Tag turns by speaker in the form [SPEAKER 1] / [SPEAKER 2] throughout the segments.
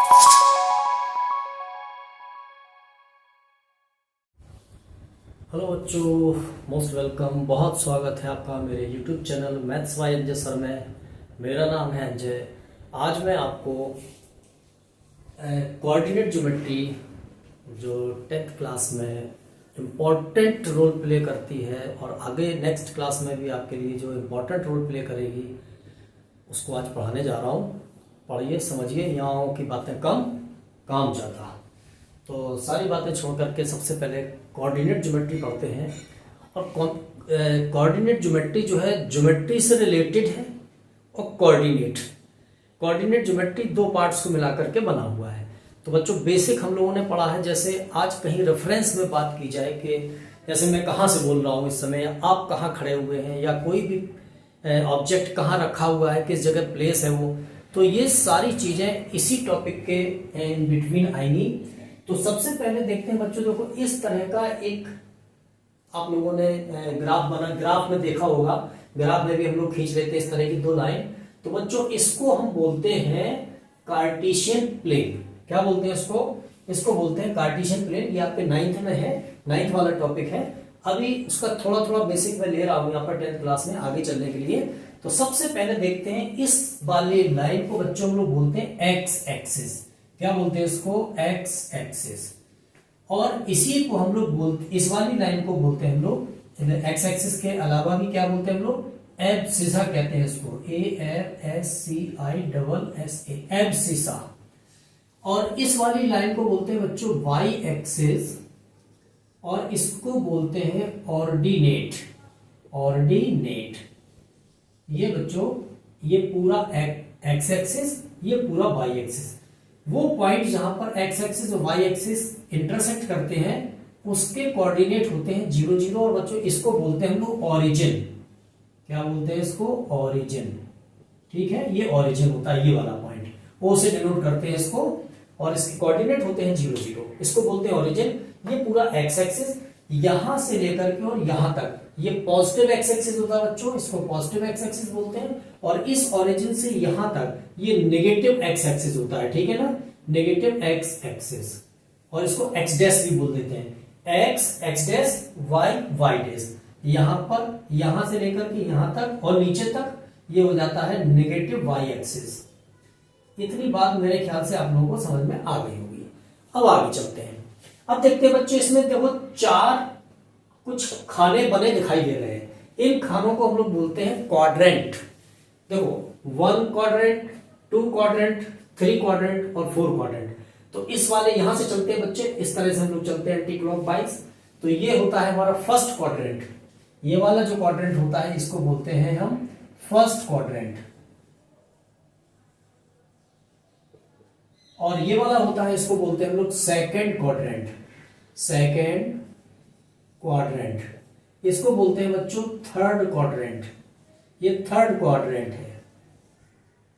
[SPEAKER 1] Hello बच्चों, most welcome. बहुत स्वागत है आपका मेरे YouTube channel maths by Anjay sir में। मेरा नाम है अंजय। आज मैं आपको कोऑर्डिनेट ज्योमेट्री जो 10th क्लास में इम्पोर्टेंट रोल प्ले करती है और आगे नेक्स्ट क्लास में भी आपके लिए जो इम्पोर्टेंट रोल प्ले करेगी उसको आज पढ़ाने जा रहा हूँ। पढ़िए, समझिए, यहाँ की बातें कम काम ज़्यादा। तो सारी बातें छोड़ करके सबसे पहले कोऑर्डिनेट ज्योमेट्री पढ़ते हैं। और कोऑर्डिनेट ज्योमेट्री जो है ज्योमेट्री से रिलेटेड है और कोऑर्डिनेट ज्योमेट्री दो पार्ट्स को मिलाकर के बना हुआ है। तो बच्चों बेसिक हम लोगों ने पढ़ा है। जैसे आज कहीं रेफरेंस में बात की जाए कि जैसे मैं कहाँ से बोल रहा हूँ इस समय, या आप कहाँ खड़े हुए हैं, या कोई भी ऑब्जेक्ट कहाँ रखा हुआ है, किस जगह प्लेस है वो, तो ये सारी चीजें इसी टॉपिक के इन बिटवीन आएंगी। तो सबसे पहले देखते हैं बच्चों, देखो इस तरह का एक आप लोगों ने ग्राफ में देखा होगा। ग्राफ में भी हम लोग खींच लेते हैं इस तरह की दो लाइन। तो बच्चों इसको हम बोलते हैं कार्टेशियन प्लेन। क्या बोलते हैं इसको बोलते हैं कार्टेशियन प्लेन। ये आपके 9th में है, 9th वाला टॉपिक है। अभी उसका थोड़ा थोड़ा बेसिक में ले रहा हूं यहाँ पर 10th क्लास में आगे चलने के लिए। तो सबसे पहले देखते हैं इस वाले लाइन को बच्चों हम लोग बोलते हैं एक्स एक्सिस। क्या बोलते हैं इसको? X axis. और इसी को हम लोग बोलते, इस वाली लाइन को बोलते हैं हम लोग एक्स एक्सिस के अलावा भी क्या बोलते हैं हम लोग? एब्सिसा कहते हैं इसको, ABCISSA, एब्सिसा। और इस वाली लाइन को बोलते हैं बच्चों वाई एक्सिस, और इसको बोलते हैं ऑर्डिनेट। ये बच्चों ये पूरा एक्स एक्सिस, ये पूरा वाई एक्सिस। वो पॉइंट जहां पर एक्स एक्सिस और वाई एक्सिस इंटरसेक्ट करते हैं उसके कोऑर्डिनेट होते हैं 0 0। और बच्चों इसको बोलते हैं हम लोग ओरिजिन। क्या बोलते हैं इसको? ओरिजिन। ठीक है, ये ओरिजिन होता है, ये वाला पॉइंट ओ से डिनोट करते हैं इसको, और इसके कोऑर्डिनेट होते हैं 0 0। इसको बोलते हैं ओरिजिन। ये पूरा एक्स एक्सिस यहां से लेकर के और यहां तक ये पॉजिटिव एक्स एक्सिस होता है बच्चों, इसको पॉजिटिव एक्स एक्सिस बोलते हैं। और इस ओरिजिन से यहां तक ये नेगेटिव एक्स एक्सिस होता है। ठीक है ना, नेगेटिव एक्स एक्सिस। और इसको एक्स डैश भी बोल देते हैं, एक्स डैश, वाई डैश। यहां पर यहां से लेकर के यहां तक और नीचे तक ये हो जाता है नेगेटिव वाई एक्सिस। इतनी बात मेरे ख्याल से आप लोगों को समझ में आ गई होगी। अब आगे चलते हैं। अब देखते हैं बच्चों, इसमें देखो 4 कुछ खाने बने दिखाई दे रहे हैं। इन खानों को हम लोग बोलते हैं क्वाड्रेंट। देखो 1 क्वाड्रेंट, 2 क्वाड्रेंट, 3 क्वाड्रेंट और 4 क्वाड्रेंट। तो इस वाले यहां से चलते हैं बच्चे, इस तरह से हम लोग चलते हैं एंटी क्लॉकवाइज। तो ये होता है हमारा फर्स्ट क्वाड्रेंट। ये वाला जो क्वाड्रेंट होता है इसको बोलते हैं हम फर्स्ट क्वाड्रेंट। और ये वाला होता है इसको बोलते हैं हम लोग सेकंड क्वाड्रेंट। इसको बोलते हैं बच्चों थर्ड क्वाड्रेंट। ये थर्ड क्वाड्रेंट है,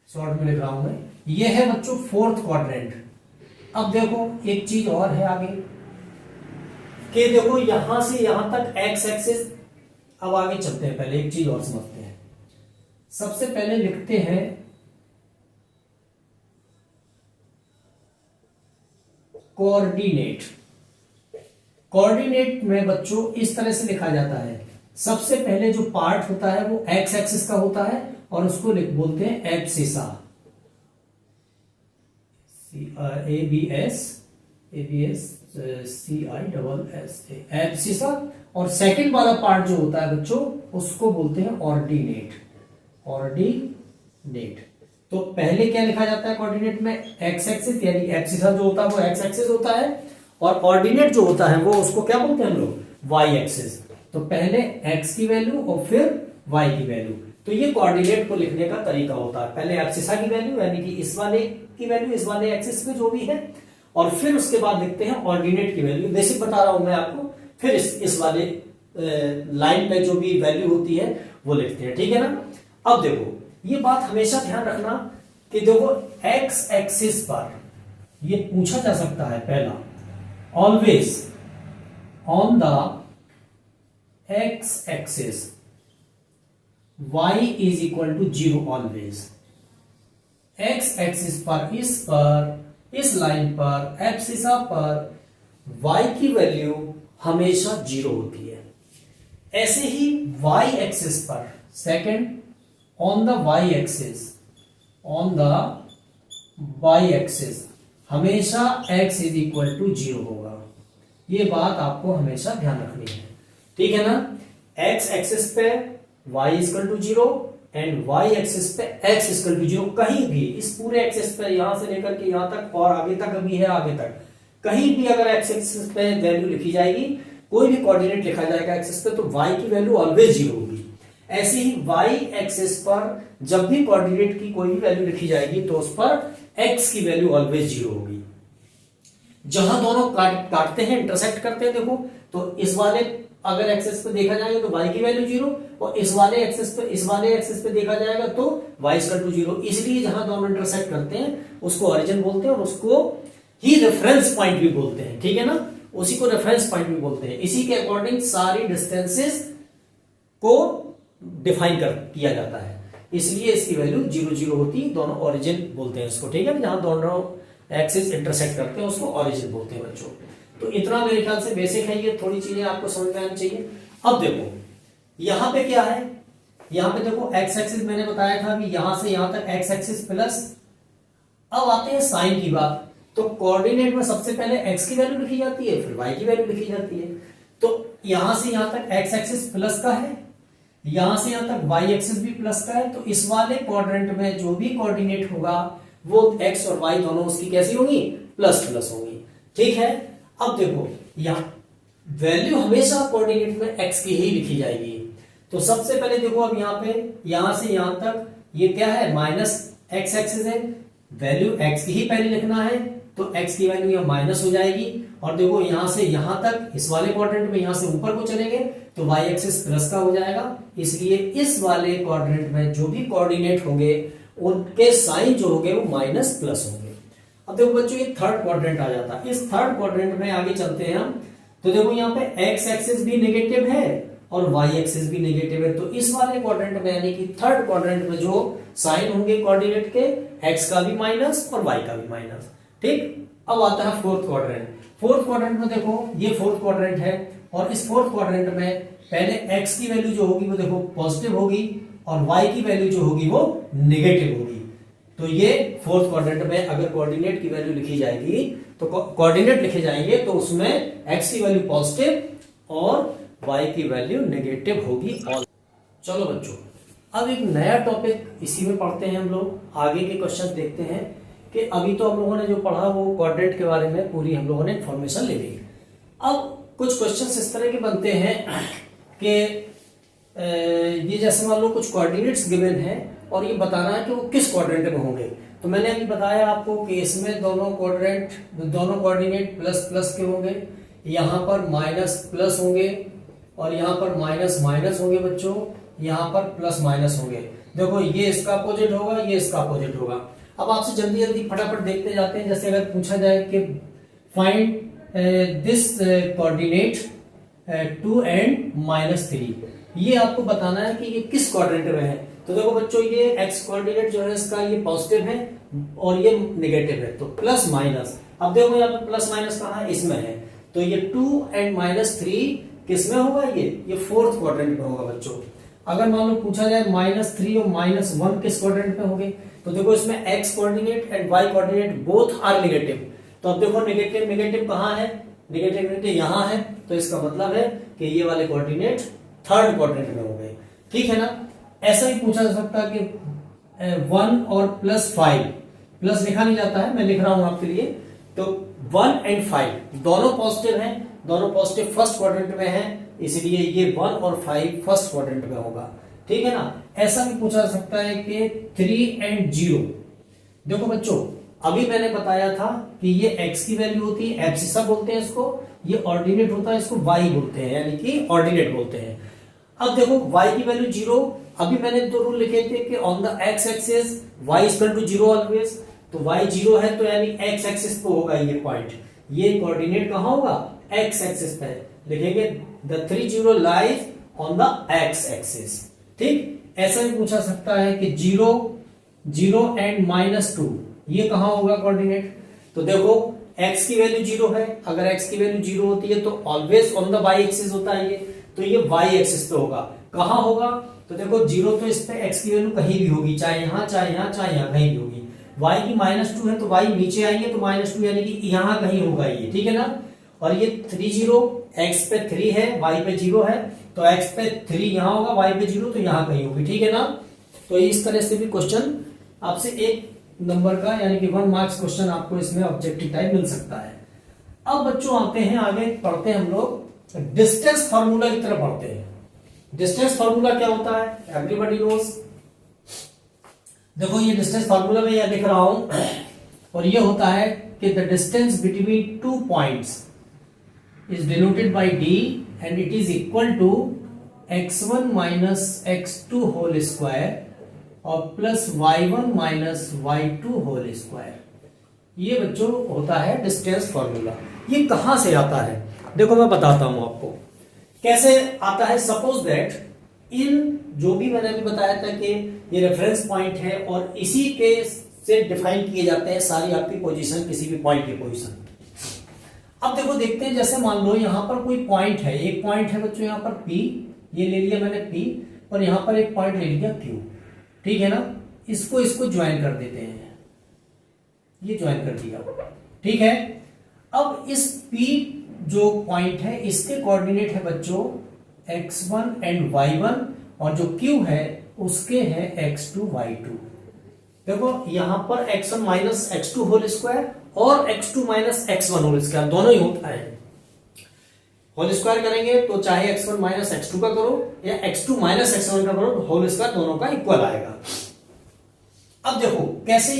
[SPEAKER 1] शॉर्ट में लिख रहा हूं मैं। ये है बच्चों फोर्थ क्वाड्रेंट। अब देखो एक चीज और है आगे कि देखो यहां से यहां तक एक्स एक्सिस। अब आगे चलते हैं, पहले एक चीज और समझते हैं। सबसे पहले लिखते हैं कोऑर्डिनेट। कोऑर्डिनेट में बच्चों इस तरह से लिखा जाता है, सबसे पहले जो पार्ट होता है वो एक्स एक्सिस का होता है और उसको बोलते हैं एब्सिसा, ABSCISSA, एब्सिसा। और सेकंड वाला पार्ट जो होता है बच्चों उसको बोलते हैं ऑर्डिनेट। तो पहले क्या लिखा जाता है कोऑर्डिनेट में? एक्स एक्सिस, यानी एब्सिसा जो होता है वो एक्स एक्सिस होता है, और ऑर्डिनेट जो होता है वो उसको क्या बोलते हैं हम लोग? Y axis. तो पहले एक्स की वैल्यू और फिर वाई की वैल्यू। तो ये कोऑर्डिनेट को लिखने का तरीका होता है। पहले एब्सिसा की वैल्यू यानी कि इस वाले की वैल्यू, इस वाले एक्सिस पे जो भी है, और फिर उसके बाद लिखते हैं ऑर्डिनेट की वैल्यू। बेसिक बता रहा हूं मैं आपको। फिर इस वाले लाइन पे जो भी वैल्यू होती है वो लिखते हैं। ठीक है ना। अब देखो ये बात हमेशा ध्यान रखना कि देखो एक्स एक्सिस पर ये पूछा जा सकता है पहला, always on the X axis y is equal to 0 always. X axis पर, इस पर इस लाइन पर एब्सिसा पर y की वैल्यू हमेशा 0 होती है। ऐसे ही y एक्सिस पर, second on the y axis, on the y axis हमेशा x इज इक्वल टू 0 होगा। ये बात आपको हमेशा ध्यान रखनी है, ठीक है ना। x एक्सिस पे y equal to 0 and y axis पे x इक्वल टू 0। कहीं भी इस पूरे एक्सिस पे, यहां से लेकर के यहां तक और आगे तक भी है, आगे तक कहीं भी अगर x एक्सिस पे वैल्यू लिखी जाएगी, कोई भी कोऑर्डिनेट लिखा जाएगा एक्सिस पे, तो y की वैल्यू ऑलवेज 0 होगी। ऐसे ही y एक्सिस पर जब भी कोऑर्डिनेट की कोई भी वैल्यू लिखी जाएगी तो उस पर x की वैल्यू ऑलवेज 0 होगी। जहां दोनों काटते हैं, इंटरसेक्ट करते हैं, देखो तो इस वाले अगर एक्सिस पे देखा जाएगा तो y की वैल्यू 0, और इस वाले एक्सिस पे देखा जाएगा तो y इक्वल टू 0। इसलिए जहां दोनों इंटरसेक्ट करते हैं उसको ओरिजिन बोलते हैं और उसको ही रेफरेंस पॉइंट भी बोलते हैं, ठीक है ना। उसी को रेफरेंस पॉइंट भी बोलते हैं। इसी के अकॉर्डिंग सारी डिस्टेंसेस को डिफाइन किया जाता है, इसलिए इसकी वैल्यू 0 0 होती है। दोनों ओरिजिन बोलते हैं इसको, ठीक है। जहां दोनों एक्सिस इंटरसेक्ट करते हैं उसको ओरिजिन बोलते हैं बच्चों। तो इतना मेरे ख्याल से बेसिक है, ये थोड़ी चीजें आपको समझ में आनी चाहिए। अब देखो यहां पे क्या है, यहां पे देखो एक्स एक्सिस मैंने बताया था कि यहां से यहां तक एक्स एक्सिस प्लस। अब आते हैं साइन की बात। तो कोऑर्डिनेट में सबसे पहले x की वैल्यू लिखी जाती है, फिर y की वैल्यू लिखी जाती है। तो यहां से यहां तक x एक्सिस प्लस का है, यहां से यहां तक y एक्सिस भी प्लस का है। तो इस वाले क्वाड्रेंट में जो भी कोऑर्डिनेट होगा वो x और y दोनों उसकी कैसी होंगी, प्लस प्लस होंगी, ठीक है। अब देखो यहां वैल्यू हमेशा कोऑर्डिनेट में x की ही लिखी जाएगी। तो सबसे पहले देखो, अब यहां पे यहां से यहां तक ये क्या है, माइनस x एक्सिस है, वैल्यू x की ही पहले लिखना है, तो x की वैल्यू यहां माइनस हो जाएगी। और देखो यहां से यहां तक इस वाले क्वाड्रेंट में यहां से ऊपर को चलेंगे तो y एक्सिस प्लस का हो जाएगा। इसलिए इस वाले क्वाड्रेंट में जो भी कोऑर्डिनेट होंगे उनके साइन जो होंगे वो माइनस प्लस होंगे। अब देखो बच्चों ये थर्ड क्वाड्रेंट आ जाता है। इस थर्ड क्वाड्रेंट में आगे चलते हैं हम, तो देखो यहाँ पे x एक्सिस भी नेगेटिव है और y एक्सिस भी नेगेटिव है। तो इस वाले क्वाड्रेंट में यानी कि थर्ड क्वाड्रेंट में जो साइन होंगे कोऑर्डिनेट के, x का भी माइनस और y का भी माइनस, ठीक। अब आता है फोर्थ क्वाड्रेंट। फोर्थ क्वाड्रेंट में देखो ये फोर्थ क्वाड्रेंट है और इस फोर्थ क्वाड्रेंट में पहले x की वैल्यू जो होगी वो देखो पॉजिटिव होगी और y की वैल्यू जो होगी वो नेगेटिव होगी। तो ये फोर्थ क्वाड्रेंट में अगर कोऑर्डिनेट की वैल्यू लिखी जाएगी तो कोऑर्डिनेट लिखे जाएंगे तो उसमें x की वैल्यू पॉजिटिव और y की वैल्यू नेगेटिव होगी। और चलो बच्चों अब एक नया टॉपिक इसी में पढ़ते हैं हम लोग, आगे के क्वेश्चन देखते हैं कि अभी तो हम लोगों ने जो पढ़ा वो क्वाड्रेंट के बारे में पूरी हम लोगों ने इंफॉर्मेशन ले ली। अब कुछ क्वेश्चन इस तरह के बनते हैं कि ये जैसे मान लो कुछ कोऑर्डिनेट्स गिवन है और ये बताना है कि वो किस क्वाड्रेंट में होंगे। तो मैंने अभी बताया आपको कि इसमें दोनों कोऑर्डिनेट प्लस प्लस के होंगे, यहाँ पर माइनस प्लस होंगे और यहाँ पर माइनस माइनस होंगे बच्चों, यहाँ पर प्लस माइनस होंगे। देखो ये इसका अपोजिट होगा, ये इसका अपोजिट होगा। अब आपसे जल्दी जल्दी फटाफट देखते जाते हैं। जैसे अगर पूछा जाए कि फाइंड दिस कोऑर्डिनेट 2 and -3, ये आपको बताना है कि ये किस क्वाड्रेंट में है। तो देखो बच्चों ये x कोऑर्डिनेट जो है इसका ये पॉजिटिव है और ये नेगेटिव है, तो प्लस माइनस। अब देखो यहाँ पे प्लस माइनस कहाँ है, इसमें है। तो ये 2 and -3 किस में होगा, ये फोर्थ क्वाड्रेंट में होगा बच्चों। अगर मान लो पूछा जाए -3 और -1 किस क्वाड्रेंट में होंगे, तो देखो इसमें x coordinate and y coordinate both are negative. तो अब देखो नेगेटिव नेगेटिव कहाँ है, नेगेटिव यहाँ है, तो इसका मतलब है कि ये वाले कोऑर्डिनेट थर्ड क्वाड्रेंट में होंगे, ठीक है ना। ऐसा ही पूछा जा सकता है कि 1 और +5, प्लस लिखा नहीं जाता है, मैं लिख रहा हूं आपके लिए। तो 1 and 5 दोनों पॉजिटिव हैं, दोनों पॉजिटिव फर्स्ट क्वाड्रेंट में हैं, इसलिए ये 1 और 5 फर्स्ट क्वाड्रेंट में होगा, ठीक है ना। ऐसा भी पूछा जा सकता है कि 3 and 0। देखो बच्चों अभी मैंने बताया था कि ये x की वैल्यू होती है, एब्सिसा बोलते हैं इसको, ये ऑर्डिनेट होता है, इसको y बोलते हैं, यानी कि ऑर्डिनेट बोलते हैं। अब देखो y की वैल्यू 0, अभी मैंने दो रूल लिखे थे कि on the x axis y equal to 0 always. तो y 0 है तो यानी x एक्सिस पे होगा ये पॉइंट, ये कोऑर्डिनेट कहां होगा, x एक्सिस पे लिखेंगे the 3 0 lies on the x axis, ठीक। ऐसा भी पूछा सकता है कि 0 0 and -2 ये कहां होगा कोऑर्डिनेट। तो देखो x की वैल्यू 0 है, अगर x की वैल्यू 0 होती है तो always on the y axis होता है ये, तो ये y एक्सिस पे होगा। कहां होगा? तो देखो 0 तो इस पे x की वैल्यू कहीं भी होगी, चाहे यहां चाहे यहां चाहे यहां कहीं भी होगी। y की -2 है तो y नीचे आएंगे तो -2 यानी कि यहां कहीं होगा ये, ठीक है ना। और ये 3 0 x पे 3 है y पे 0 है, तो x पे 3 यहां होगा, y पे 0 तो यहां कहीं होगी, ठीक है ना। तो इस तरह से भी क्वेश्चन आपसे 1 नंबर का यानी कि 1 मार्क्स क्वेश्चन आपको इसमें ऑब्जेक्टिव टाइप मिल सकता है। अब बच्चों आते हैं आगे, पढ़ते हैं हम लोग डिस्टेंस फार्मूला की तरफ बढ़ते हैं। डिस्टेंस फार्मूला क्या होता है? Everybody knows. देखो ये डिस्टेंस फार्मूला में यह लिख रहा हूं, और ये होता है कि the distance between 2 points is denoted by d and it is equal to x1 minus x2 whole square और plus y1 minus y2 whole square. ये बच्चों होता है डिस्टेंस फार्मूला। ये कहां से आता है? देखो मैं बताता हूं आपको कैसे आता है। सपोज दैट इन जो भी मैंने अभी बताया था कि ये रेफरेंस पॉइंट है और इसी के से डिफाइन किए जाते हैं सारी आपकी पोजीशन, किसी भी पॉइंट की पोजीशन। अब देखो देखते हैं, जैसे मान लो यहां पर कोई पॉइंट है, एक पॉइंट है बच्चों यहां पर P, ये ले लिया मैंने P, और यहां पर एक पॉइंट ले लिया Q, ठीक है ना। इसको ज्वाइन कर देते हैं, ये ज्वाइन कर दिया, ठीक है। अब इस P जो पॉइंट है इसके कोऑर्डिनेट है बच्चों x1 एंड y1, और जो Q है उसके है x2 y2। देखो यहां पर x1 minus x2 whole square और x2 minus x1 whole square दोनों ही होता है। होल स्क्वायर करेंगे तो चाहे x1 माइनस x2 का करो या x2 माइनस x1 का करो, होल स्क्वायर दोनों का इक्वल आएगा। अब देखो कैसे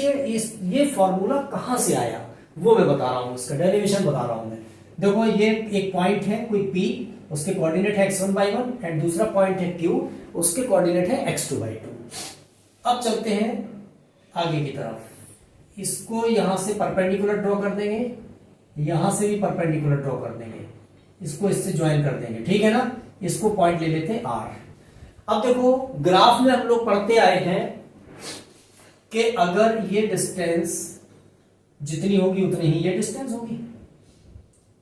[SPEAKER 1] ये फॉर्मूला कहां से आया वो मैं बता रहा हूं, इसका डेरिवेशन बता रहा हूं मैं। देखो ये एक पॉइंट है कोई P, उसके कोऑर्डिनेट है x1 y1, एंड दूसरा पॉइंट है Q, उसके कोऑर्डिनेट है x2 y2। अब चलते हैं आगे की तरफ। इसको यहां से परपेंडिकुलर ड्रॉ कर देंगे, यहां से भी परपेंडिकुलर ड्रॉ कर देंगे, इसको इससे ज्वाइन कर देंगे, ठीक है ना। इसको पॉइंट ले लेते हैं R। अब देखो ग्राफ में हम लोग पढ़ते आए हैं कि अगर ये डिस्टेंस जितनी होगी उतनी ही ये डिस्टेंस होगी।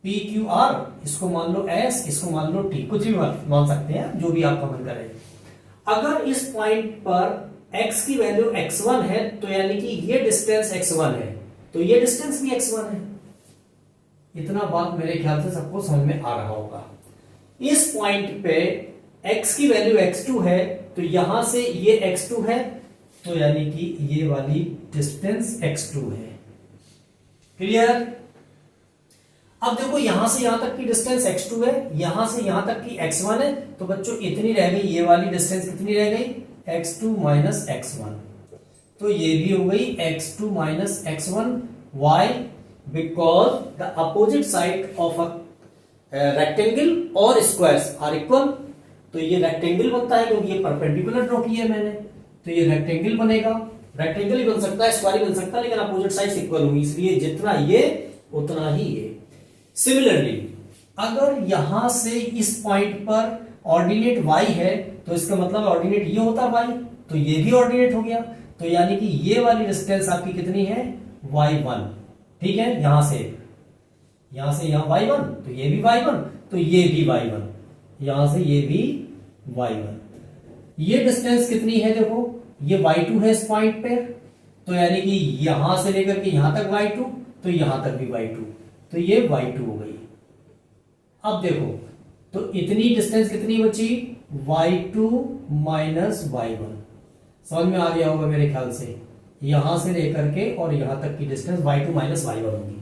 [SPEAKER 1] P Q R, इसको मान लो S, इसको मान लो T, कुछ भी मान सकते हैं, जो भी आपका मन करे। अगर इस पॉइंट पर x की वैल्यू x1 है तो यानी कि ये डिस्टेंस x1 है, तो ये डिस्टेंस भी x1 है। इतना बात मेरे ख्याल से सबको समझ में आ रहा होगा। इस पॉइंट पे x की वैल्यू x2 है, तो यहां से ये x2 है, तो यानी कि ये वाली डिस्टेंस x2 है। क्लियर? अब देखो यहां से यहां तक की डिस्टेंस x2 है, यहां से यहां तक की x1 है, तो बच्चों इतनी रह गई, ये वाली डिस्टेंस कितनी रह गई? x2 minus x1। तो ये भी हो गई x2 minus x1। Why? Because the opposite side of a rectangle or squares are equal। तो ये रेक्टेंगल बनता है क्योंकि ये परपेंडिकुलर ड्रॉ किया है मैंने, तो ये रेक्टेंगल बनेगा। रेक्टेंगल ही बन सकता है, स्क्वायर ही बन सकता है, लेकिन अपोजिट साइड्स इक्वल होंगी, इसलिए जितना ये उतना ही ये। सिमिलरली अगर यहां से इस पॉइंट पर ऑर्डिनेट y है, तो इसका मतलब ऑर्डिनेट ये होता है y, तो ये भी ऑर्डिनेट हो गया, तो यानी कि ये वाली डिस्टेंस आपकी कितनी है? y1, ठीक है। यहां से यहां y1, तो ये भी y1, तो ये भी y1, यहां से ये भी y1। ये डिस्टेंस कितनी है? देखो ये y2 है इस पॉइंट पे, तो यानी कि यहां से लेकर के यहां तक y2, तो यहां तक भी y2, तो ये y2 हो गई। अब देखो तो इतनी डिस्टेंस कितनी बची? y2 minus y1। समझ में आ गया होगा मेरे ख्याल से, यहां से लेकर के और यहां तक की डिस्टेंस y2 माइनस y1 होगी।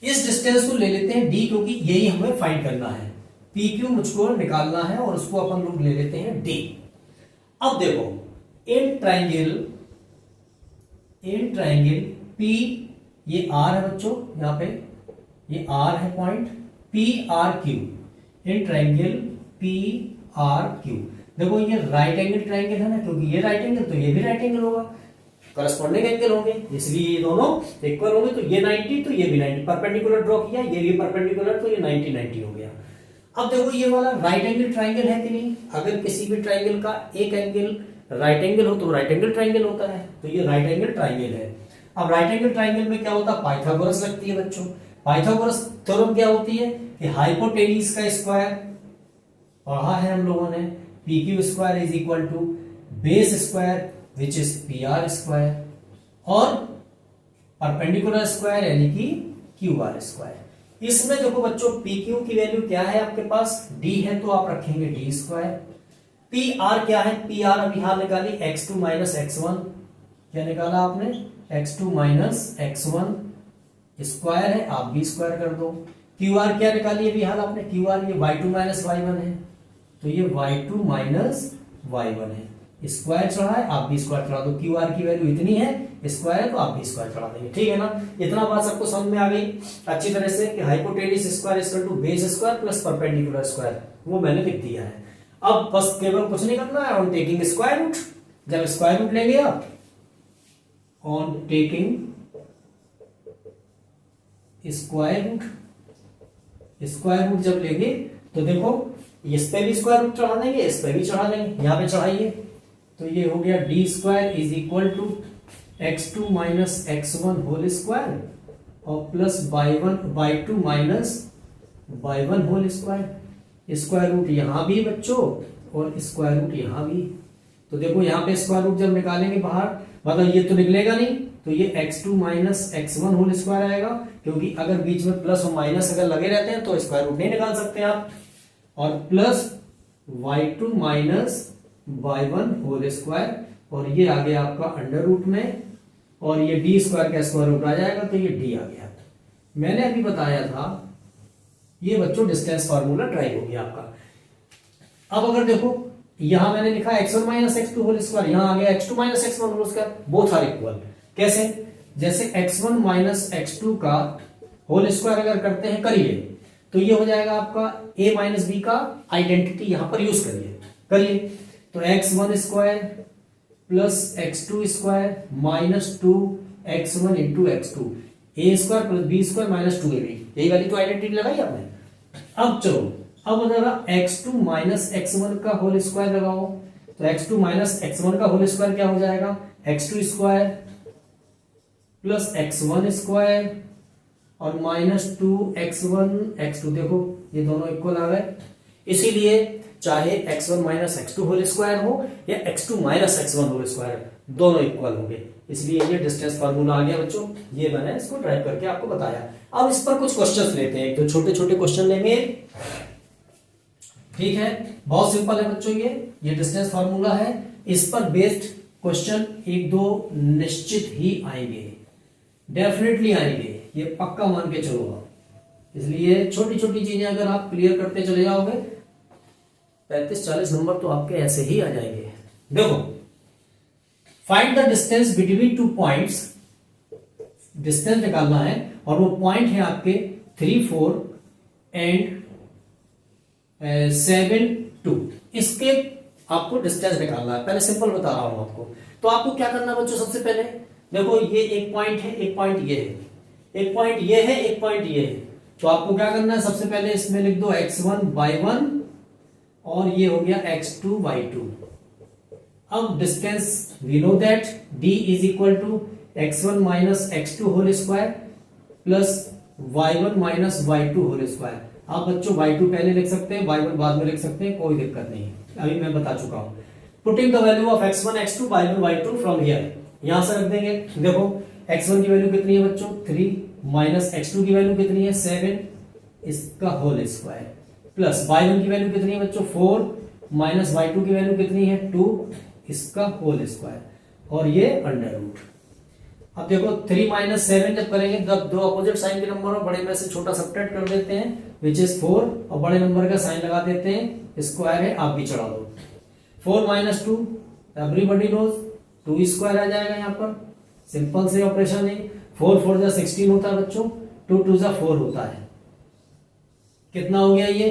[SPEAKER 1] इस डिस्टेंस को ले लेते हैं d, क्योंकि यही हमें फाइंड करना है। PQ मुझको निकालना है और उसको अपन लोग ले लेते हैं d। अब देखो इन ट्राइंगल P, ये R है बच्चों, यहां पे ये R है point PRQ, in triangle PRQ। देखो ये राइट एंगल ट्राइंगल है ना, क्योंकि ये राइट एंगल तो ये भी राइट एंगल होगा, करस्पॉन्डिंग एंगल होंगे, इसलिए ये दोनों इक्वल होंगे, तो ये 90 तो ये भी 90। परपेंडिकुलर ड्रॉ किया, ये भी परपेंडिकुलर, तो ये 90 90 हो गया। अब देखो ये वाला राइट एंगल ट्राइंगल है कि नहीं? अगर किसी भी ट्राइंगल का एक एंगल राइट एंगल हो तो राइट एंगल ट्राइंगल होता है, तो ये राइट एंगल ट्राइंगल है। अब राइट एंगल ट्राइंगल में क्या होता है, पाइथागोरस लगती है बच्चों। पाइथागोरस थ्योरम क्या होती है कि हाइपोटेन्यूज का स्क्वायर पढ़ा है हम लोगों ने, P Q square is equal to base square which is P R square, और परपेंडिकुलर स्क्वायर यानी कि क्यू आर स्क्वायर। इसमें देखो बच्चों पी क्यू की वैल्यू क्या है आपके पास, डी है तो आप रखेंगे डी स्क्वायर। पी आर क्या है, पी आर अभी यहां निकाली x2 माइनस एक्स वन, क्या निकाला आपने x2 minus X one square है, आप भी स्क्वायर कर दो। क्यू आर क्या निकाली अभी हाल आपने, क्यू आर ये y2 माइनस वाई वन है, तो ये y2 माइनस वाई वन है, स्क्वायर चढ़ा है आप भी स्क्वायर चढ़ा दो। क्यू आर की वैल्यू इतनी है, स्क्वायर है तो आप भी स्क्वायर चढ़ा देंगे, ठीक है ना। इतना बात सबको समझ में आ गई अच्छी तरह से कि hypotenuse square equal to base square plus perpendicular square, वो मैंने लिख दिया है। अब बस केवल कुछ नहीं करना है, ऑन टेकिंग स्क्वायर रूट, जब स्क्वायर रूट लेंगे आप, on taking square root, square root जब लेंगे तो देखो इस पे भी स्क्वायर रूट चढ़ा देंगे, इस पे भी चढ़ा देंगे, यहां पे चढ़ाइए, तो ये हो गया D square is equal to x2 minus X one whole square और plus y2 minus Y one whole square. Square root यहां भी बच्चों और स्क्वायर रूट यहां भी, तो देखो यहां पे स्क्वायर रूट जब निकालेंगे बाहर, मतलब ये तो निकलेगा नहीं, तो ये x2 minus X one whole square आएगा, क्योंकि अगर बीच में प्लस और माइनस अगर लगे रहते हैं तो स्क्वायर रूट नहीं निकाल सकते आप, और plus y2 minus Y one whole square, और ये आ गया आपका अंडर रूट में, और ये डी स्क्वायर का स्क्वायर रूट आ जाएगा, तो ये डी आ गया। मैंने अभी बताया था ये बच्चों डिस्टेंस फार्मूला ट्राई हो गया आपका। अब अगर देखो यहां मैंने लिखा x1 minus X two whole square, यहां आ गया x2 minus X one whole square, both are equal. कैसे, जैसे x1 माइनस एक्स टू का होल स्क्वायर अगर करते हैं करिए, तो ये हो जाएगा आपका a माइनस बी का आइडेंटिटी, यहां पर यूज करिए, तो x1 square plus x2 square minus 2x1 into x2, A square plus B square minus 2ab, यही वाली तो आइडेंटिटी लगाई आपने। अब चलो, अब जरा x2 माइनस x1 का होल स्क्वायर लगाओ, तो x2 माइनस x1 का होल स्क्वायर क्या हो जाएगा, x2 square plus x1 square और माइनस 2x1 x2, देखो ये दोनों इक्वल आ गए, इसीलिए चाहे x1 minus X two whole square हो या x2 minus x1 whole square, दोनों इक्वल होंगे, इसलिए ये डिस्टेंस फार्मूला आ गया बच्चों। ये मैंने इसको ड्राइव करके आपको बताया। अब इस पर कुछ क्वेश्चंस लेते हैं, एक तो छोटे छोटे क्वेश्चन लेंगे, ठीक है, बहुत सिंपल है बच्चों, ये डिस्टेंस फार्मूला है, इस पर बेस्ड क्वेश्चन एक दो निश्चित ही आएंगे, डेफिनेटली आएंगे, ये पक्का मान के चलो आप। इसलिए छोटी छोटी चीजें अगर आप क्लियर करते चले जाओगे 35-40 नंबर तो आपके ऐसे ही आ जाएंगे। देखो, find the distance between two points, distance निकालना है और वो पॉइंट है आपके 3, 4 एंड 7, 2, इसके आपको डिस्टेंस निकालना है। पहले सिंपल बता रहा हूं आपको, तो आपको क्या करना है बच्चों, सबसे पहले देखो ये एक पॉइंट है, एक पॉइंट ये है, एक पॉइंट ये है, एक पॉइंट ये है, तो आपको क्या करना है, सबसे पहले इसमें लिख दो x1 y1 और ये हो गया x2 y2। अब distance we know that d is equal to x1 minus x2 whole square plus y1 minus y2 whole square. आप बच्चों y2 पहले लिख सकते हैं, y1 बाद में लिख सकते हैं, कोई दिक्कत नहीं, अभी मैं बता चुका हूं। Putting the value of x1 x2 y1 y2 from here, यहां से रख देंगे। देखो x1 की वैल्यू कितनी है बच्चों 3, माइनस x2 की वैल्यू कितनी है 7, इसका होल स्क्वायर, प्लस y1 की वैल्यू कितनी है बच्चों 4, माइनस y2 की वैल्यू कितनी है 2, इसका होल स्क्वायर, और ये अंडर रूट। अब देखो 3 माइनस 7 जब करेंगे तब दो अपोजिट साइन के नंबर और बड़े में से छोटा सबट्रैक्ट कर देते हैं, विच इज 4, और बड़े नंबर का साइन लगा देते हैं, स्क्वायर है आप भी चढ़ा दो। 4 माइनस 2 एवरीबॉडी नोज 2 स्क्वायर आ जाएगा यहाँ पर, सिंपल से ऑपरेशन है। 4 4 जा 16 होता है बच्चों, 2 2 जा 4 होता है, कितना हो गया ये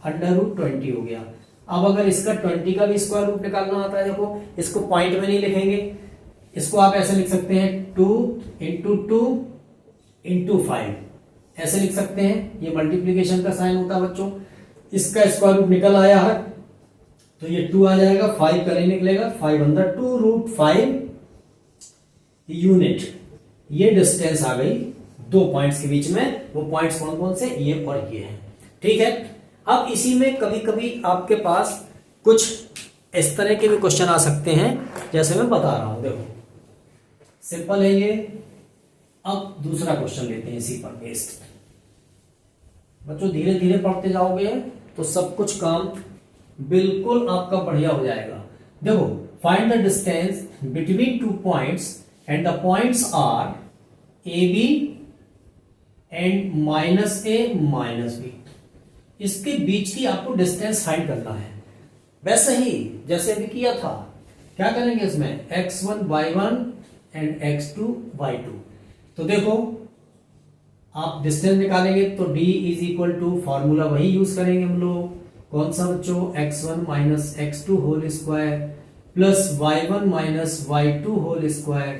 [SPEAKER 1] अंडर रूट 20 हो गया। अब अगर इसका 20 का भी स्क्वायर रूट निकालना आता है, देखो इसको पॉइंट में नहीं लिखेंगे, इसको आप ऐसे लिख सकते हैं 2 इंटू 2 इंटू 5, ऐसे लिख सकते हैं, ये मल्टीप्लीकेशन का साइन होता है बच्चों। इसका स्क्वायर रूट निकल आया है तो ये 2 आ जाएगा, 5 का नहीं निकलेगा, 5 अंदर 2 रूट 5 यूनिट, ये डिस्टेंस आ गई दो पॉइंट्स के बीच में। वो पॉइंट्स कौन कौन से, ये और ये है। ठीक है, अब इसी में कभी कभी आपके पास कुछ इस तरह के भी क्वेश्चन आ सकते हैं जैसे मैं बता रहा हूं। देखो सिंपल है ये। अब दूसरा क्वेश्चन लेते हैं इसी पर बेस्ड। बच्चों धीरे धीरे पढ़ते जाओगे तो सब कुछ काम बिल्कुल आपका बढ़िया हो जाएगा। देखो, find the distance between two points and the points are A B and minus A minus B. इसके बीच की आपको डिस्टेंस फाइंड करना है। वैसे ही जैसे अभी किया था, क्या करेंगे इसमें, x1 y1 and x2 y2। तो देखो आप डिस्टेंस निकालेंगे तो d is equal to, formula वही यूज करेंगे हम लोग। कौन सा बच्चों, x1 minus x2 whole square plus y1 minus y2 whole square,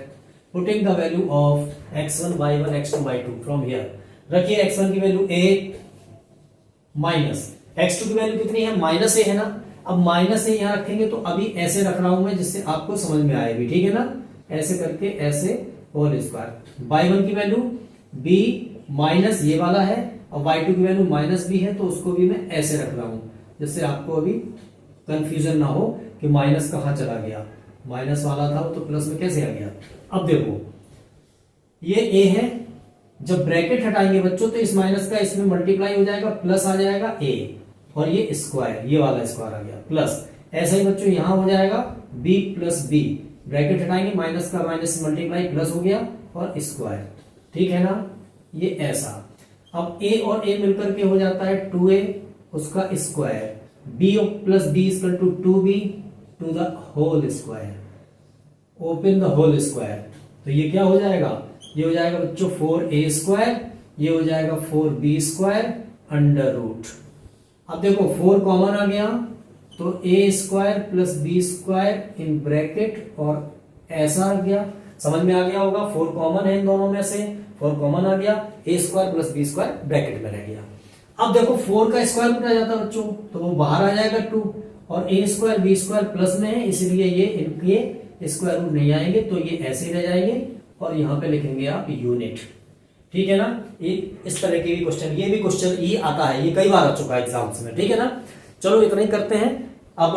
[SPEAKER 1] putting the value of x1 y1 x2 y2 from here. रखिए x1 की वैल्यू a माइनस x2 की वैल्यू कितनी है, माइनस ए है ना। अब माइनस ए यहां रखेंगे तो अभी ऐसे रख रहा हूं मैं जिससे आपको समझ में आए भी, ठीक है ना। ऐसे करके ऐसे होल स्क्वायर। y1 की वैल्यू b माइनस ये वाला है और y2 की वैल्यू माइनस b है, तो उसको भी मैं ऐसे रख रहा हूं जिससे आपको अभी कंफ्यूजन ना हो कि माइनस कहां चला गया। माइनस वाला था तो प्लस में कैसे आ गया। अब देखो ये a है, जब ब्रैकेट हटाएंगे बच्चों तो इस माइनस का इसमें मल्टीप्लाई हो जाएगा, प्लस आ जाएगा a, और ये स्क्वायर, ये वाला स्क्वायर आ गया प्लस। ऐसा ही बच्चों यहां हो जाएगा b प्लस b, ब्रैकेट हटाएंगे माइनस का माइनस से मल्टीप्लाई प्लस हो गया और स्क्वायर। ठीक है ना, ये ऐसा। अब a और a मिलकर के हो जाता है 2a, उसका square, b plus b equal to 2b to the whole square, open the whole square. तो ये क्या हो जाएगा, ये हो जाएगा बच्चों 4a स्क्वायर, ये हो जाएगा 4b स्क्वायर अंडर रूट। अब देखो 4 कॉमन आ गया तो a square plus b square in bracket, और ऐसा आ गया, समझ में आ गया होगा। 4 कॉमन है इन दोनों में से, 4 कॉमन आ गया, a square plus b square bracket में रह गया। अब देखो 4 का स्क्वायर रूट आ जाता है बच्चों तो वो बाहर आ जाएगा 2, और a square b square plus में है इसलिए ये इनके स्क्वायर रूट नहीं आएंगे, तो ये ऐसे ही रह जाएंगे और यहाँ पे लिखेंगे आप यूनिट। ठीक है ना, ये इस तरह के भी क्वेश्चन, ये भी क्वेश्चन ये आता है, ये कई बार आ चुका है एग्जाम्स में। ठीक है ना, चलो इतना ही करते हैं। अब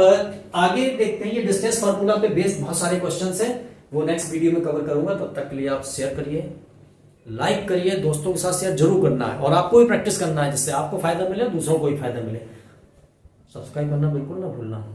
[SPEAKER 1] आगे देखते हैं, ये डिस्टेंस फार्मूला पे बेस्ड बहुत सारे क्वेश्चंस हैं, वो नेक्स्ट वीडियो में कवर करूंगा। तब तक के लिए आप शेयर करिए, लाइक करिए, दोस्तों के साथ शेयर जरूर करना है, और आपको भी प्रैक्टिस करना है जिससे आपको फायदा मिले, दूसरों को भी फायदा मिले। सब्सक्राइब करना बिल्कुल ना भूलना।